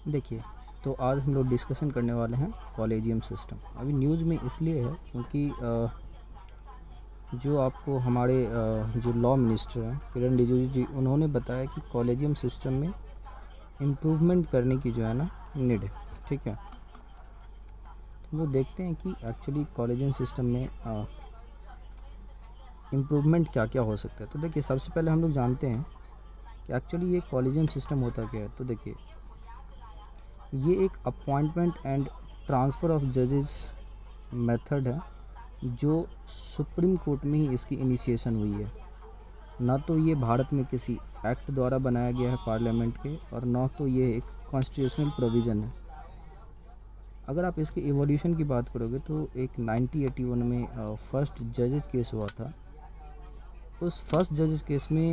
देखिए, तो आज हम लोग डिस्कशन करने वाले हैं कॉलेजियम सिस्टम। अभी न्यूज़ में इसलिए है क्योंकि जो आपको हमारे जो लॉ मिनिस्टर हैं किरण रिजिजू जी, उन्होंने बताया कि कॉलेजियम सिस्टम में इम्प्रूवमेंट करने की जो है ना नीड है। ठीक है, तो वो देखते हैं कि एक्चुअली कॉलेजियम सिस्टम में इम्प्रूवमेंट क्या क्या हो सकता है। तो देखिए, सबसे पहले हम लोग जानते हैं कि एक्चुअली ये कॉलेजियम सिस्टम होता क्या है। तो देखिए, ये एक अपॉइंटमेंट एंड ट्रांसफ़र ऑफ जजेस मेथड है जो सुप्रीम कोर्ट में ही इसकी इनिशिएशन हुई है। ना तो ये भारत में किसी एक्ट द्वारा बनाया गया है पार्लियामेंट के, और ना तो ये एक कॉन्स्टिट्यूशनल प्रोविज़न है। अगर आप इसके एवोल्यूशन की बात करोगे तो एक 1981 में फर्स्ट जजेस केस हुआ था। उस फर्स्ट जजेस केस में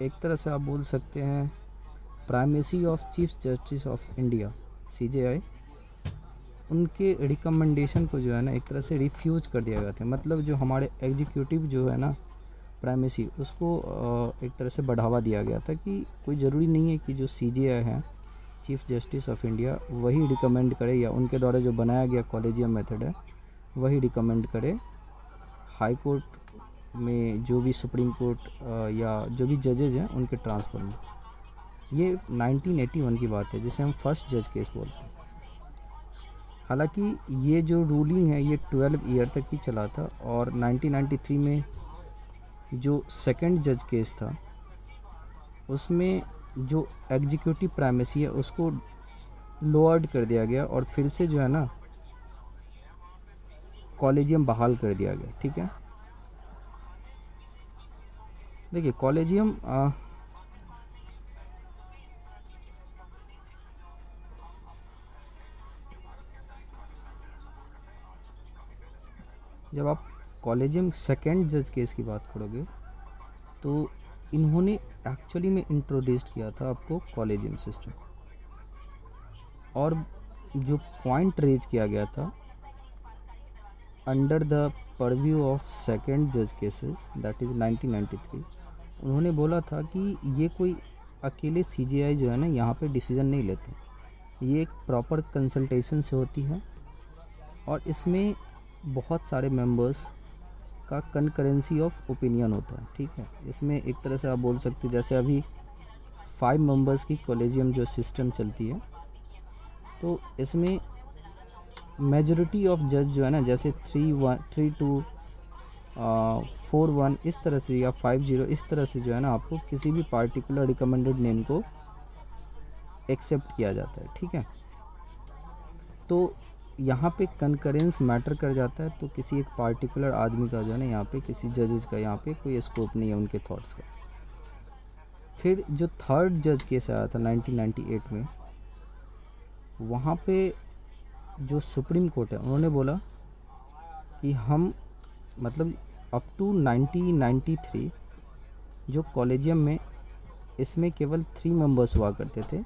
एक तरह से आप बोल सकते हैं primacy of chief justice of India CJI, उनके रिकमेंडेशन को जो है ना एक तरह से रिफ्यूज कर दिया गया था। मतलब जो हमारे एग्जीक्यूटिव जो है ना प्राइमेसी, उसको एक तरह से बढ़ावा दिया गया था कि कोई ज़रूरी नहीं है कि जो CJI है चीफ जस्टिस ऑफ इंडिया वही रिकमेंड करे, या उनके द्वारा जो बनाया गया कॉलेजियम मेथड है वही रिकमेंड करे हाई कोर्ट में जो भी सुप्रीम कोर्ट या जो भी जजेज हैं उनके ट्रांसफ़र में। ये 1981 की बात है जिसे हम फर्स्ट जज केस बोलते हैं। हालांकि ये जो रूलिंग है ये 12 ईयर तक ही चला था, और 1993 में जो सेकंड जज केस था उसमें जो एग्जीक्यूटिव प्राइमेसी है उसको लोअर्ड कर दिया गया और फिर से जो है ना कॉलेजियम बहाल कर दिया गया। ठीक है, देखिए कॉलेजियम जब आप कॉलेजियम सेकंड जज केस की बात करोगे तो इन्होंने एक्चुअली में इंट्रोड्यूस किया था आपको कॉलेजियम सिस्टम, और जो पॉइंट रेज किया गया था under the purview of second जज केसेस दैट इज़ 1993, उन्होंने बोला था कि ये कोई अकेले CJI जो है ना यहाँ पे डिसीज़न नहीं लेते, ये एक प्रॉपर कंसल्टेशन से होती है और इसमें बहुत सारे मेंबर्स का कंकरेंसी ऑफ ओपिनियन होता है। ठीक है, इसमें एक तरह से आप बोल सकते हैं जैसे अभी 5 मेंबर्स की कॉलेजियम जो सिस्टम चलती है, तो इसमें मेजॉरिटी ऑफ जज जो है ना जैसे 3-2 4-1 इस तरह से, या 5-0 इस तरह से जो है ना आपको किसी भी पार्टिकुलर रिकमेंडेड नेम को एक्सेप्ट किया जाता है। ठीक है, तो यहाँ पे कंकरेंस मैटर कर जाता है, तो किसी एक पार्टिकुलर आदमी का जो है ना यहाँ पे किसी जजेस का यहाँ पे कोई स्कोप नहीं है उनके थॉट्स का। फिर जो थर्ड जज केस आया था 1998 में, वहाँ पे जो सुप्रीम कोर्ट है उन्होंने बोला कि हम मतलब अप टू 1993 जो कॉलेजियम में इसमें केवल 3 मेंबर्स हुआ करते थे,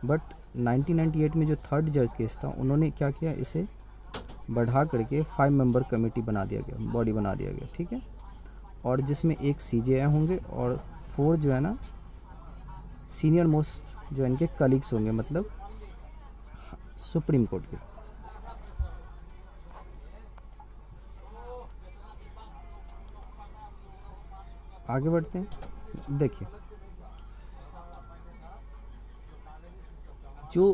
बट 1998 में जो थर्ड जज केस था उन्होंने क्या किया, इसे बढ़ा करके 5 मेंबर कमेटी बना दिया गया, बॉडी बना दिया गया। ठीक है, और जिसमें एक CJI होंगे और 4 जो है ना सीनियर मोस्ट जो इनके कलीग्स होंगे, मतलब सुप्रीम कोर्ट के। आगे बढ़ते हैं। देखिए, जो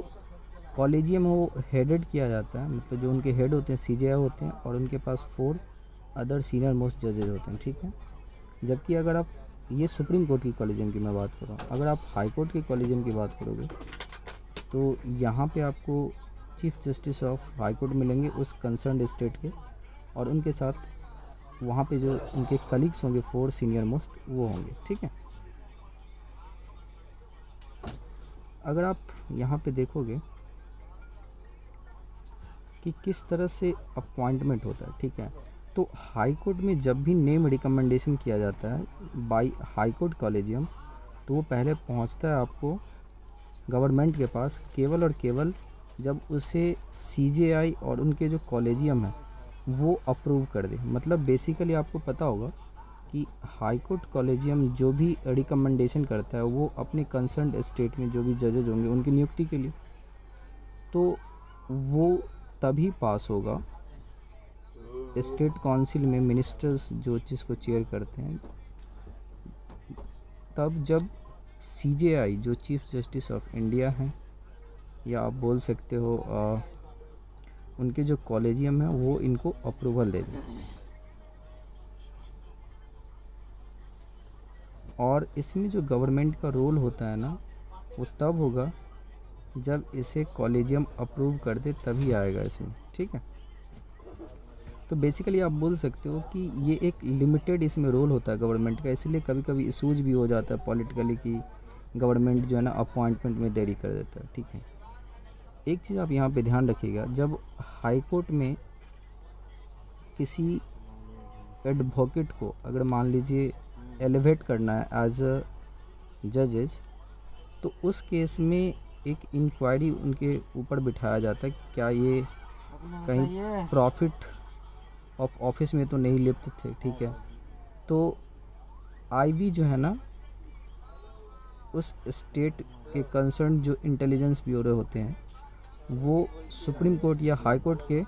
कॉलेजियम है वो हेडेड किया जाता है, मतलब जो उनके हेड होते हैं CJI होते हैं, और उनके पास 4 अदर सीनियर मोस्ट जजेज होते हैं। ठीक है, जबकि अगर आप ये सुप्रीम कोर्ट की कॉलेजियम की मैं बात कर रहा हूँ, अगर आप हाई कोर्ट के कॉलेजियम की बात करोगे तो यहाँ पे आपको chief justice of high court मिलेंगे उस कंसर्न स्टेट के, और उनके साथ वहाँ पे जो उनके कलीग्स होंगे 4 सीनियर मोस्ट वो होंगे। ठीक है, अगर आप यहाँ पे देखोगे कि किस तरह से अपॉइंटमेंट होता है, ठीक है, तो हाई कोर्ट में जब भी नेम रिकमेंडेशन किया जाता है बाय हाई कोर्ट कॉलेजियम, तो वो पहले पहुंचता है आपको गवर्नमेंट के पास केवल और केवल जब उसे CJI और उनके जो कॉलेजियम है वो अप्रूव कर दे। मतलब बेसिकली आपको पता होगा कि हाई कोर्ट कॉलेजियम जो भी रिकमेंडेशन करता है वो अपने कंसर्न स्टेट में जो भी जजेज होंगे उनकी नियुक्ति के लिए, तो वो तभी पास होगा स्टेट काउंसिल में मिनिस्टर्स जो जिसको चेयर करते हैं, तब जब CJI जो चीफ जस्टिस ऑफ इंडिया हैं, या आप बोल सकते हो उनके जो कॉलेजियम है वो इनको अप्रूवल दे दें। और इसमें जो गवर्नमेंट का रोल होता है ना, वो तब होगा जब इसे कॉलेजियम अप्रूव कर दे, तभी आएगा इसमें, ठीक है। तो बेसिकली आप बोल सकते हो कि ये एक लिमिटेड इसमें रोल होता है गवर्नमेंट का, इसलिए कभी कभी इशूज़ भी हो जाता है पॉलिटिकली कि गवर्नमेंट जो है ना अपॉइंटमेंट में देरी कर देता है, ठीक है। एक चीज़ आप यहाँ पे ध्यान रखिएगा, जब हाई कोर्ट में किसी एडवोकेट को अगर मान लीजिए एलिवेट करना है एज अ जजेस, तो उस केस में एक इंक्वायरी उनके ऊपर बिठाया जाता है कि क्या ये कहीं प्रॉफिट ऑफ ऑफिस में तो नहीं लिप्त थे, ठीक है। तो आईवी जो है ना, उस स्टेट के कंसर्न जो इंटेलिजेंस ब्यूरो होते हैं, वो सुप्रीम कोर्ट या हाई कोर्ट के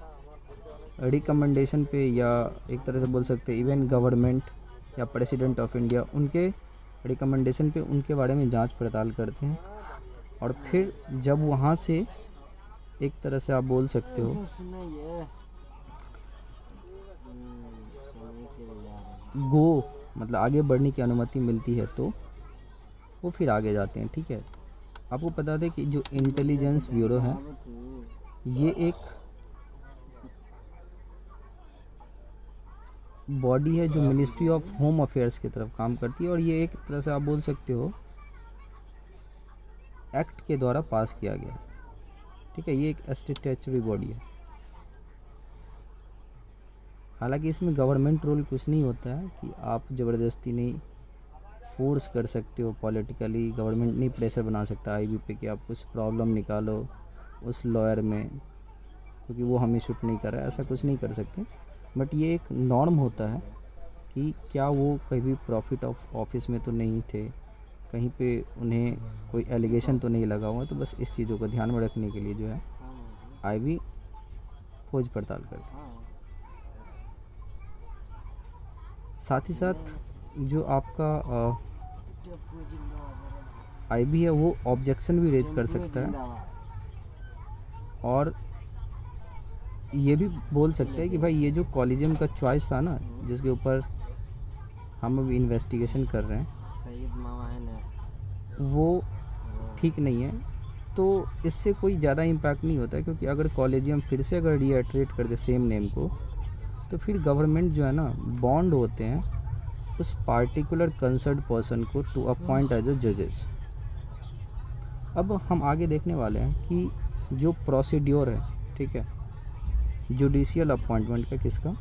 रिकमेंडेशन पे, या एक तरह से बोल सकते हैं इवन गवर्नमेंट या प्रेसिडेंट ऑफ इंडिया, उनके रिकमेंडेशन पे उनके बारे में जांच पड़ताल करते हैं। और फिर जब वहाँ से एक तरह से आप बोल सकते हो गो मतलब आगे बढ़ने की अनुमति मिलती है, तो वो फिर आगे जाते हैं, ठीक है। आपको बता दें कि जो इंटेलिजेंस ब्यूरो है, ये एक बॉडी है जो मिनिस्ट्री ऑफ होम अफेयर्स की तरफ काम करती है, और ये एक तरह से आप बोल सकते हो एक्ट के द्वारा पास किया गया है, ठीक है। ये एक स्टैट्यूटरी बॉडी है। हालांकि इसमें गवर्नमेंट रोल कुछ नहीं होता है कि आप ज़बरदस्ती नहीं फोर्स कर सकते हो पॉलिटिकली, गवर्नमेंट नहीं प्रेशर बना सकता आईबी पे कि आप कुछ प्रॉब्लम निकालो उस लॉयर में, क्योंकि वो हमें शूट नहीं कर रहा है, ऐसा कुछ नहीं कर सकते। बट ये एक नॉर्म होता है कि क्या वो कभी प्रॉफिट ऑफ ऑफिस में तो नहीं थे, कहीं पे उन्हें कोई एलिगेशन तो नहीं लगा हुआ है, तो बस इस चीज़ों को ध्यान में रखने के लिए जो है आईबी खोज पड़ताल करते हैं। साथ ही साथ जो आपका आईबी है वो ऑब्जेक्शन भी रेज कर सकता है, और ये भी बोल सकते हैं कि भाई ये जो कॉलेजियम का चॉइस था ना, जिसके ऊपर हम अभी इन्वेस्टिगेशन कर रहे हैं, वो ठीक नहीं है। तो इससे कोई ज़्यादा इम्पैक्ट नहीं होता है, क्योंकि अगर कॉलेजियम फिर से अगर रीएट्रेट कर दे सेम नेम को, तो फिर गवर्नमेंट जो है ना बॉन्ड होते हैं उस पार्टिकुलर कंसर्न पर्सन को टू अपॉइंट एज अ जजेस। अब हम आगे देखने वाले हैं कि जो प्रोसीड्योर है, ठीक है, जुडिशियल अपॉइंटमेंट का, किसका,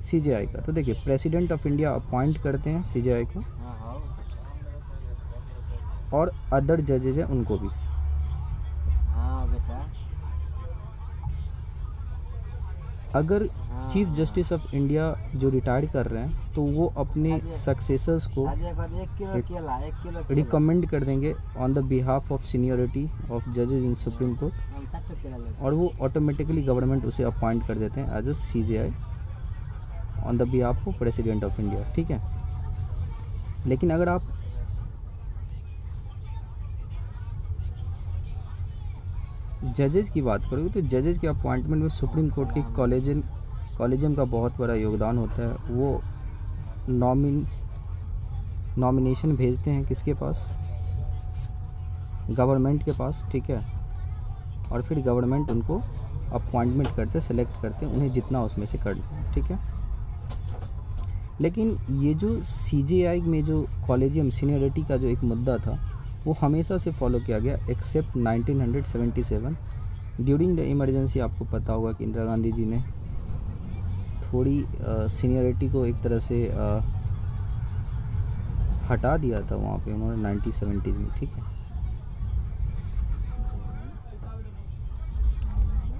सीजेआई का। तो देखिए प्रेसिडेंट ऑफ इंडिया अपॉइंट करते हैं सीजेआई को, और अदर जजेज हैं उनको भी। अगर चीफ जस्टिस ऑफ इंडिया जो रिटायर कर रहे हैं, तो वो अपने सक्सेसर्स को रिकमेंड कर देंगे on the behalf of seniority of जजेस इन सुप्रीम कोर्ट, और वो ऑटोमेटिकली गवर्नमेंट उसे अपॉइंट कर देते हैं as a CJI on the behalf of president of India, ठीक है। लेकिन अगर आप जजेस की बात करोगे, तो जजेस के अपॉइंटमेंट में सुप्रीम कोर्ट की कॉलेजियम का बहुत बड़ा योगदान होता है। वो नॉमिनेशन भेजते हैं किसके पास, गवर्नमेंट के पास, ठीक है, और फिर गवर्नमेंट उनको अपॉइंटमेंट करते, सेलेक्ट करते, उन्हें जितना उसमें से कर लें, ठीक है। लेकिन ये जो सीजेआई में जो कॉलेजियम सीनियरिटी का जो एक मुद्दा था, वो हमेशा से फॉलो किया गया एक्सेप्ट 1977 ड्यूरिंग द इमरजेंसी। आपको पता होगा कि इंदिरा गांधी जी ने थोड़ी सीनियरिटी को एक तरह से हटा दिया था वहाँ पे उन्होंने 1970s में, ठीक है।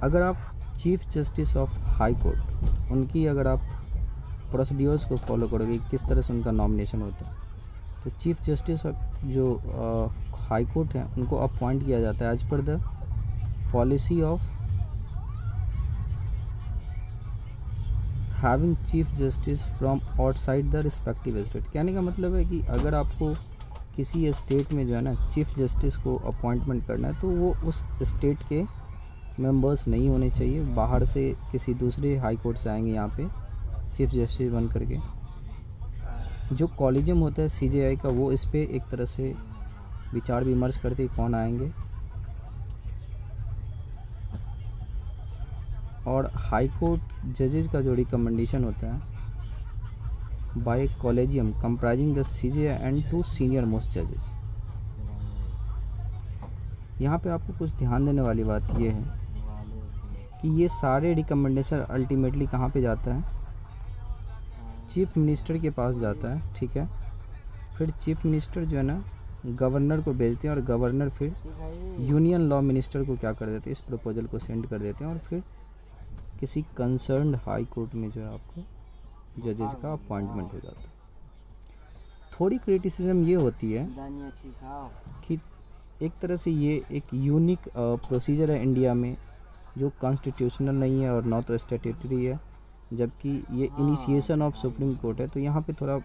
अगर आप chief justice of high court उनकी अगर आप प्रोसीड्योर्स को फॉलो करोगे, किस तरह से उनका नॉमिनेशन होता है। तो चीफ जस्टिस जो हाई कोर्ट है उनको अपॉइंट किया जाता है as per the policy of having chief justice from outside the respective state. कहने का मतलब है कि अगर आपको किसी स्टेट में जो है ना चीफ जस्टिस को अपॉइंटमेंट करना है तो वो उस स्टेट के मेंबर्स नहीं होने चाहिए, बाहर से किसी दूसरे हाई कोर्ट से आएंगे यहाँ पे चीफ जस्टिस बन करके। जो कॉलेजियम होता है CJI का वो इस पे एक तरह से विचार विमर्श करते कौन आएंगे, और हाई कोर्ट जजेस का जो रिकमेंडेशन होता है by collegium comprising the CJI and 2 senior most जजेस। यहाँ पे आपको कुछ ध्यान देने वाली बात ये है कि ये सारे रिकमेंडेशन अल्टीमेटली कहाँ पे जाता है, चीफ मिनिस्टर के पास जाता है, ठीक है। फिर चीफ मिनिस्टर जो है ना गवर्नर को भेजते हैं और गवर्नर फिर यूनियन लॉ मिनिस्टर को क्या कर देते हैं, इस प्रपोजल को सेंड कर देते हैं और फिर किसी कंसर्न्ड हाई कोर्ट में जो है आपको जजेस का अपॉइंटमेंट हो जाता है। थोड़ी क्रिटिसिज्म ये होती है कि एक तरह से ये एक यूनिक प्रोसीजर है इंडिया में जो कॉन्स्टिट्यूशनल नहीं है और ना तो स्टैट्यूटरी है, जबकि ये इनिशिएशन ऑफ सुप्रीम कोर्ट है। तो यहाँ पे थोड़ा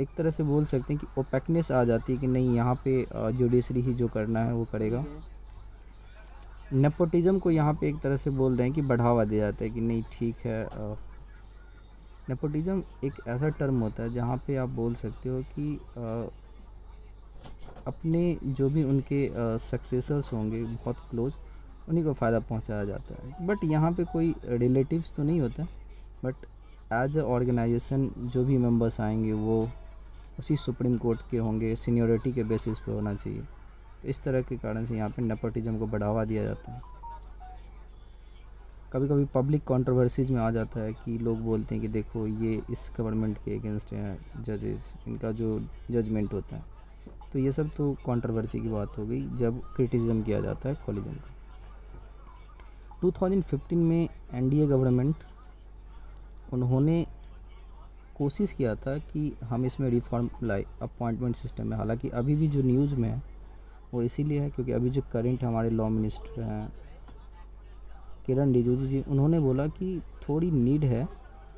एक तरह से बोल सकते हैं कि ओपेकनेस आ जाती है कि नहीं यहाँ पे जुडिशरी ही जो करना है वो करेगा। नेपोटिज्म को यहाँ पे एक तरह से बोल रहे हैं कि बढ़ावा दिया जाता है कि नहीं ठीक है। नेपोटिज्म एक ऐसा टर्म होता है जहाँ पे आप बोल सकते हो कि अपने जो भी उनके सक्सेसर्स होंगे बहुत क्लोज, उन्हीं को फ़ायदा पहुंचाया जाता है। बट यहाँ पे कोई रिलेटिव्स तो नहीं होता, बट एज अ ऑर्गेनाइजेशन जो भी मेंबर्स आएंगे वो उसी सुप्रीम कोर्ट के होंगे, सीनियरिटी के बेसिस पे होना चाहिए। तो इस तरह के कारण से यहाँ पे नेपोटिज्म को बढ़ावा दिया जाता है। कभी कभी पब्लिक कंट्रोवर्सीज में आ जाता है कि लोग बोलते हैं कि देखो ये इस गवर्नमेंट के अगेंस्ट हैं जजेस, इनका जो जजमेंट होता है। तो ये सब तो कंट्रोवर्सी की बात हो गई जब क्रिटिसिज्म किया जाता है कॉलेजियम का। 2015 में NDA गवर्नमेंट उन्होंने कोशिश किया था कि हम इसमें रिफॉर्म लाए अपॉइंटमेंट सिस्टम में। हालांकि अभी भी जो न्यूज़ में है वो इसीलिए है क्योंकि अभी जो करंट हमारे लॉ मिनिस्टर हैं किरण रिजिजू जी, उन्होंने बोला कि थोड़ी नीड है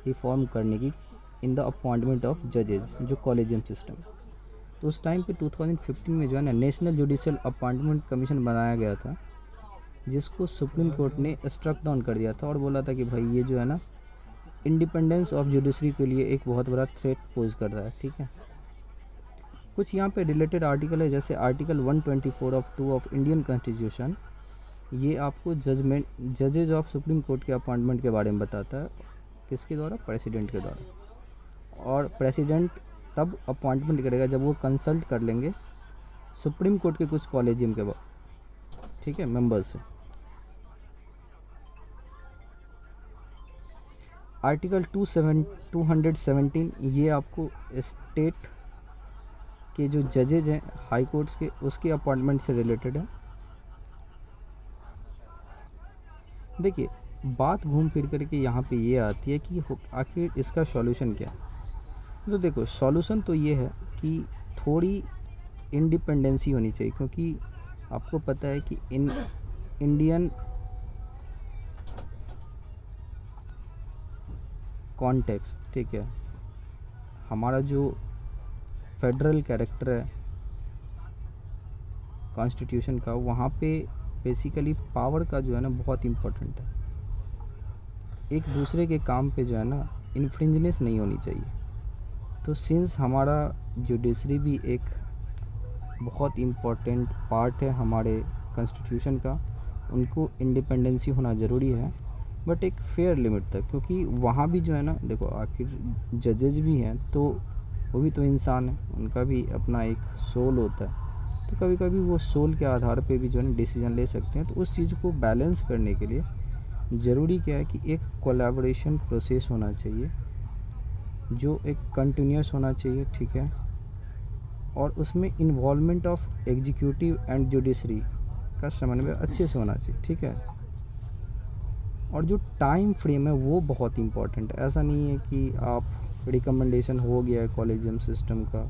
रिफॉर्म करने की इन द अपॉइंटमेंट ऑफ जजेस, जो कॉलेजियम सिस्टम। तो उस टाइम पे 2015 में जो है ना नेशनल जुडिशियल अपॉइंटमेंट कमीशन बनाया गया था, जिसको सुप्रीम कोर्ट ने स्ट्रक डाउन कर दिया था और बोला था कि भाई ये जो है ना इंडिपेंडेंस ऑफ जुडिशरी के लिए एक बहुत बड़ा थ्रेट पोज कर रहा है, ठीक है। कुछ यहाँ पे रिलेटेड आर्टिकल है, जैसे article 124 of 2 of Indian constitution, ये आपको जजेज ऑफ सुप्रीम कोर्ट के अपॉइंटमेंट के बारे में बताता है। किसके द्वारा? प्रेसिडेंट के द्वारा। और प्रेसिडेंट तब अपॉइंटमेंट करेगा जब वो कंसल्ट कर लेंगे सुप्रीम कोर्ट के कुछ कॉलेजियम के बाद, ठीक है, मेंबर्स से। आर्टिकल 217 ये आपको स्टेट के जो जजेज हैं हाई कोर्ट्स के, उसके अपॉइंटमेंट से रिलेटेड है। देखिए बात घूम फिर करके यहाँ पे ये आती है कि आखिर इसका सॉल्यूशन क्या है। तो देखो सॉल्यूशन तो ये है कि थोड़ी इंडिपेंडेंसी होनी चाहिए, क्योंकि आपको पता है कि इंडियन कॉन्टेक्स्ट, ठीक है, हमारा जो फेडरल कैरेक्टर है कॉन्स्टिट्यूशन का, वहाँ पे बेसिकली पावर का जो है ना बहुत इम्पोर्टेंट है। एक दूसरे के काम पे जो है ना इन्फ्रिंजनेस नहीं होनी चाहिए। तो सिंस हमारा जुडिशरी भी एक बहुत इम्पोर्टेंट पार्ट है हमारे कॉन्स्टिट्यूशन का, उनको इंडिपेंडेंसी होना ज़रूरी है, बट एक फेयर लिमिट तक। क्योंकि वहाँ भी जो है ना देखो आखिर जजेज भी हैं तो वो भी तो इंसान है, उनका भी अपना एक सोल होता है। तो कभी कभी वो सोल के आधार पे भी जो है ना डिसीजन ले सकते हैं। तो उस चीज़ को बैलेंस करने के लिए ज़रूरी क्या है कि एक कोलैबोरेशन प्रोसेस होना चाहिए जो एक कंटिन्यूस होना चाहिए, ठीक है, और उसमें involvement of executive and judiciary का समन्वय अच्छे से होना चाहिए, ठीक है। और जो टाइम फ्रेम है वो बहुत इम्पॉर्टेंट है। ऐसा नहीं है कि आप रिकमेंडेशन हो गया है कॉलेजियम सिस्टम का,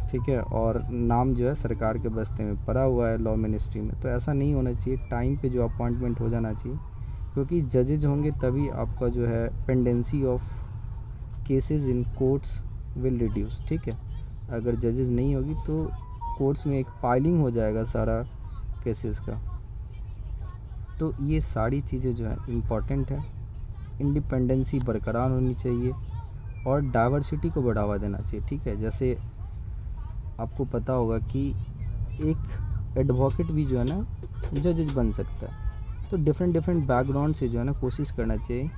ठीक है, और नाम जो है सरकार के बस्ते में पड़ा हुआ है लॉ मिनिस्ट्री में, तो ऐसा नहीं होना चाहिए। टाइम पे जो अपॉइंटमेंट हो जाना चाहिए, क्योंकि जजेज होंगे तभी आपका जो है pendency of cases in courts will reduce, ठीक है। अगर जजेस नहीं होगी तो कोर्ट्स में एक पाइलिंग हो जाएगा सारा केसेस का। तो ये सारी चीज़ें जो है इम्पॉर्टेंट है। इंडिपेंडेंसी बरकरार होनी चाहिए और डाइवर्सिटी को बढ़ावा देना चाहिए, ठीक है। जैसे आपको पता होगा कि एक एडवोकेट भी जो है ना जजेज बन सकता है। तो डिफरेंट बैकग्राउंड से जो है ना कोशिश करना चाहिए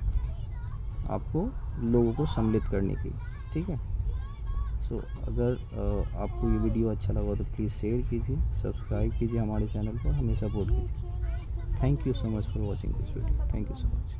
आपको लोगों को सम्मिलित करने की, ठीक है। सो अगर आपको ये वीडियो अच्छा लगा तो प्लीज़ शेयर कीजिए, सब्सक्राइब कीजिए हमारे चैनल को, हमें सपोर्ट कीजिए। Thank you so much for watching this video. Thank you so much.